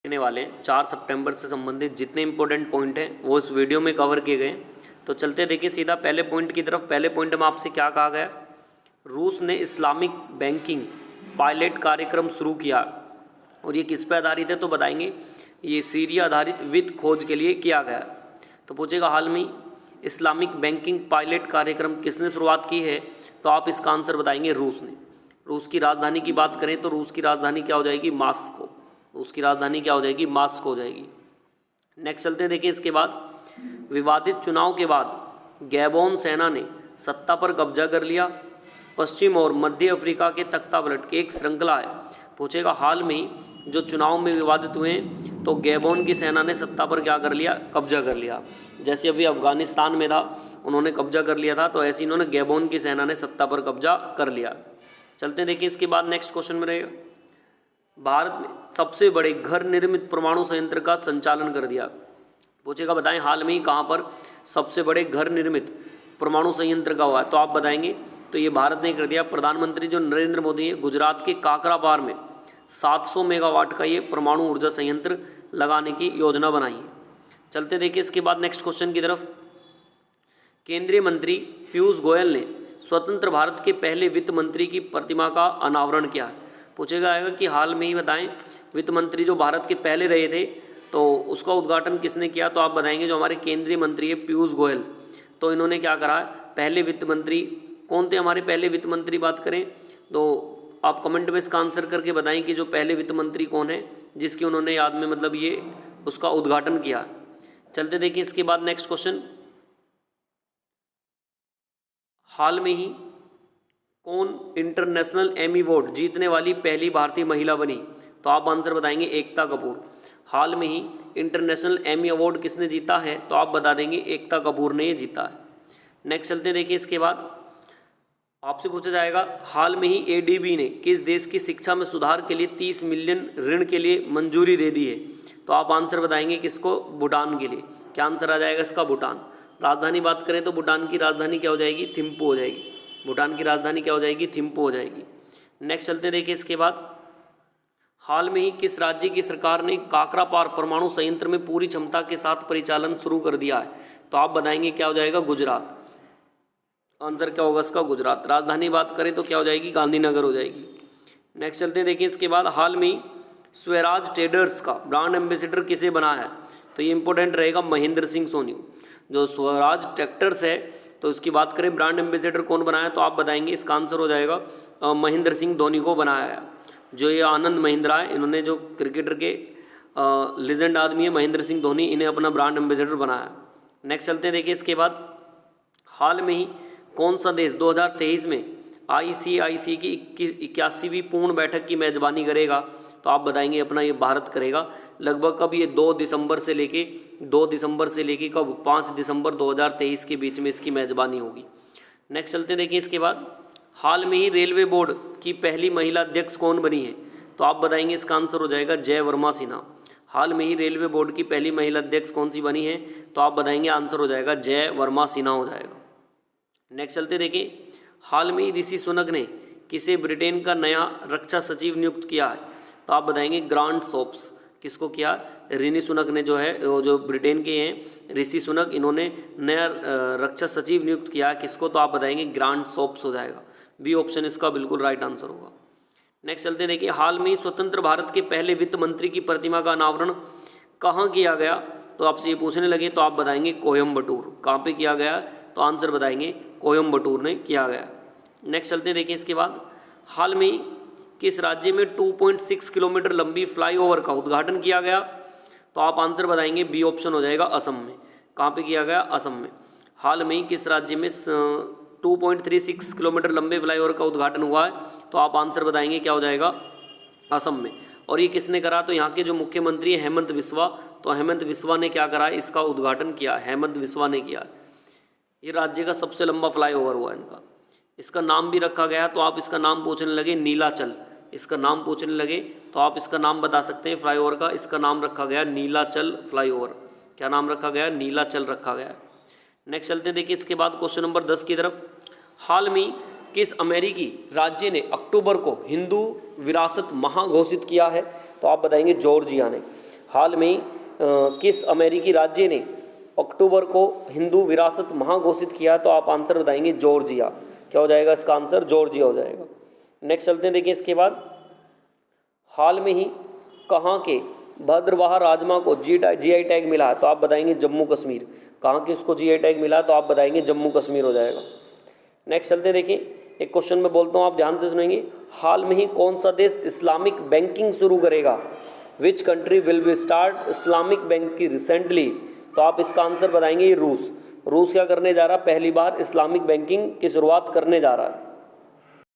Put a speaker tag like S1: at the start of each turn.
S1: देने वाले 4 सितंबर से संबंधित जितने इंपॉर्टेंट पॉइंट हैं वो इस वीडियो में कवर किए गए। तो चलते देखिए सीधा पहले पॉइंट की तरफ। पहले पॉइंट में आपसे क्या कहा गया, रूस ने इस्लामिक बैंकिंग पायलट कार्यक्रम शुरू किया और ये किस पे आधारित है तो बताएंगे, ये सीरिया आधारित वित्त खोज के लिए किया गया। तो पूछेगा हाल में इस्लामिक बैंकिंग पायलट कार्यक्रम किसने शुरुआत की है, तो आप इसका आंसर बताएंगे रूस ने। रूस की राजधानी की बात करें तो रूस की राजधानी क्या हो जाएगी, मॉस्को। उसकी राजधानी क्या हो जाएगी, मॉस्को हो जाएगी। नेक्स्ट चलते हैं देखिए इसके बाद, विवादित चुनाव के बाद गैबोन सेना ने सत्ता पर कब्जा कर लिया। पश्चिम और मध्य अफ्रीका के तख्तापलट की एक श्रृंखला है। पूछेगा हाल में ही जो चुनाव में विवादित हुए तो गैबोन की सेना ने सत्ता पर क्या कर लिया, कब्जा कर लिया। जैसे अभी अफगानिस्तान में था उन्होंने कब्जा कर लिया था, तो ऐसे इन्होंने गैबोन की सेना ने सत्ता पर कब्जा कर लिया। चलते हैं देखिए इसके बाद नेक्स्ट क्वेश्चन में रहेगा, भारत में सबसे बड़े घर निर्मित परमाणु संयंत्र का संचालन कर दिया। पूछेगा बताएं हाल में ही कहाँ पर सबसे बड़े घर निर्मित परमाणु संयंत्र का हुआ है, तो आप बताएंगे तो ये भारत ने कर दिया। प्रधानमंत्री जो नरेंद्र मोदी है, गुजरात के काकरापार में 700 मेगावाट का ये परमाणु ऊर्जा संयंत्र लगाने की योजना बनाई है। चलते देखिए इसके बाद नेक्स्ट क्वेश्चन की तरफ, केंद्रीय मंत्री पीयूष गोयल ने स्वतंत्र भारत के पहले वित्त मंत्री की प्रतिमा का अनावरण किया है। पूछेगा आएगा कि हाल में ही बताएं वित्त मंत्री जो भारत के पहले रहे थे तो उसका उद्घाटन किसने किया, तो आप बताएंगे जो हमारे केंद्रीय मंत्री है पीयूष गोयल। तो इन्होंने क्या करा है, पहले वित्त मंत्री कौन थे हमारे पहले वित्त मंत्री, बात करें तो आप कमेंट में इसका आंसर करके बताएं कि जो पहले वित्त मंत्री कौन है जिसकी उन्होंने याद में मतलब ये उसका उद्घाटन किया। चलते देखिए इसके बाद नेक्स्ट क्वेश्चन, हाल में ही कौन इंटरनेशनल एमी अवार्ड जीतने वाली पहली भारतीय महिला बनी, तो आप आंसर बताएंगे एकता कपूर। हाल में ही इंटरनेशनल एमी अवार्ड किसने जीता है, तो आप बता देंगे एकता कपूर ने ये जीता है। नेक्स्ट चलते देखिए इसके बाद आपसे पूछा जाएगा, हाल में ही एडीबी ने किस देश की शिक्षा में सुधार के लिए 30 मिलियन ऋण के लिए मंजूरी दे दी है, तो आप आंसर बताएंगे किसको, भूटान के लिए। क्या आंसर आ जाएगा इसका, भूटान। राजधानी बात करें तो भूटान की राजधानी क्या हो जाएगी, थिम्पू हो जाएगी। भूटान की राजधानी क्या हो जाएगी, थिम्पू हो जाएगी। नेक्स्ट चलते देखिए इसके बाद, हाल में ही किस राज्य की सरकार ने काकरापार परमाणु संयंत्र में पूरी क्षमता के साथ परिचालन शुरू कर दिया है, तो आप बताएंगे क्या हो जाएगा, गुजरात। आंसर क्या होगा इसका, गुजरात। राजधानी बात करें तो क्या हो जाएगी, गांधीनगर हो जाएगी। नेक्स्ट चलते देखिए इसके बाद, हाल में ही स्वराज ट्रेडर्स का ब्रांड एम्बेसडर किसे बना है, तो ये इंपॉर्टेंट रहेगा महेंद्र सिंह सोनी। जो स्वराज ट्रैक्टर्स है तो इसकी बात करें ब्रांड एम्बेसडर कौन बनाया, तो आप बताएंगे इसका आंसर हो जाएगा महेंद्र सिंह धोनी को बनाया है। जो ये आनंद महिंद्रा है, इन्होंने जो क्रिकेटर के लेजेंड आदमी है महेंद्र सिंह धोनी, इन्हें अपना ब्रांड एम्बेसडर बनाया। नेक्स्ट चलते हैं देखिए इसके बाद, हाल में ही कौन सा देश 2023 में ICIC की 81वीं पूर्ण बैठक की मेजबानी करेगा, तो आप बताएंगे अपना ये भारत करेगा। लगभग कब, ये 2 दिसंबर से लेके कब 5 दिसंबर 2023 के बीच में इसकी मेजबानी होगी। नेक्स्ट चलते देखिए इसके बाद, हाल में ही रेलवे बोर्ड की पहली महिला अध्यक्ष कौन बनी है, तो आप बताएंगे इसका आंसर हो जाएगा जय वर्मा सिन्हा। हाल में ही रेलवे बोर्ड की पहली महिला अध्यक्ष कौन सी बनी है, तो आप बताएंगे आंसर हो जाएगा जय वर्मा सिन्हा हो जाएगा। नेक्स्ट चलते देखिए, हाल में ही ऋषि सुनक ने किसे ब्रिटेन का नया रक्षा सचिव नियुक्त किया है, तो आप बताएंगे ग्रांट शॉप्स। किसको किया, ऋषि सुनक ने जो है, वो जो ब्रिटेन के हैं ऋषि सुनक, इन्होंने नया रक्षा सचिव नियुक्त किया है किसको, तो आप बताएंगे ग्रांट शॉप्स हो जाएगा। बी ऑप्शन इसका बिल्कुल राइट आंसर होगा। नेक्स्ट चलते देखिए, हाल में ही स्वतंत्र भारत के पहले वित्त मंत्री की प्रतिमा का अनावरण कहाँ किया गया, तो आपसे ये पूछने लगे तो आप बताएंगे कोयम्बटूर। कहाँ पे किया गया, तो आंसर बताएंगे कोयम्बटूर ने किया गया। नेक्स्ट चलते देखिए इसके बाद, हाल में ही किस राज्य में 2.6 किलोमीटर लंबी फ्लाईओवर का उद्घाटन किया गया, तो आप आंसर बताएंगे बी ऑप्शन हो जाएगा असम में। कहाँ पे किया गया, असम में। हाल में ही किस राज्य में 2.36 किलोमीटर लंबे फ्लाईओवर का उद्घाटन हुआ है, तो आप आंसर बताएंगे क्या हो जाएगा, असम में। और ये किसने करा, तो यहाँ के जो मुख्यमंत्री है हेमंत बिस्वा, तो हेमंत बिस्वा ने क्या करा, इसका उद्घाटन किया, हेमंत बिस्वा ने किया। ये राज्य का सबसे लंबा फ्लाईओवर हुआ इनका। इसका नाम भी रखा गया, तो आप इसका नाम पूछने लगे नीलाचल, इसका नाम पूछने लगे तो आप इसका नाम बता सकते हैं फ्लाईओवर का। इसका नाम रखा गया नीलाचल फ्लाईओवर। क्या नाम रखा गया, नीलाचल रखा गया। नेक्स्ट चलते देखिए इसके बाद क्वेश्चन नंबर 10 की तरफ, हाल में किस अमेरिकी राज्य ने अक्टूबर को हिंदू विरासत माह घोषित किया है, तो आप बताएंगे जॉर्जिया ने। हाल में ही किस अमेरिकी राज्य ने अक्टूबर को हिंदू विरासत माह घोषित किया? तो आप आंसर बताएंगे जॉर्जिया। क्या हो जाएगा इसका आंसर? जॉर्जिया हो जाएगा। नेक्स्ट चलते हैं, देखिए इसके बाद हाल में ही कहाँ के भद्रवाह राजमा को जीआई टैग मिला है? तो आप बताएंगे जम्मू कश्मीर। कहाँ के उसको जीआई टैग मिला? तो आप बताएंगे जम्मू कश्मीर हो जाएगा। नेक्स्ट चलते हैं, देखिए एक क्वेश्चन मैं बोलता हूँ, आप ध्यान से सुनेंगे। हाल में ही कौन सा देश इस्लामिक बैंकिंग शुरू करेगा? Which country will be start Islamic banking recently? तो आप इसका आंसर बताएंगे रूस। रूस क्या करने जा रहा है? पहली बार इस्लामिक बैंकिंग की शुरुआत करने जा रहा है।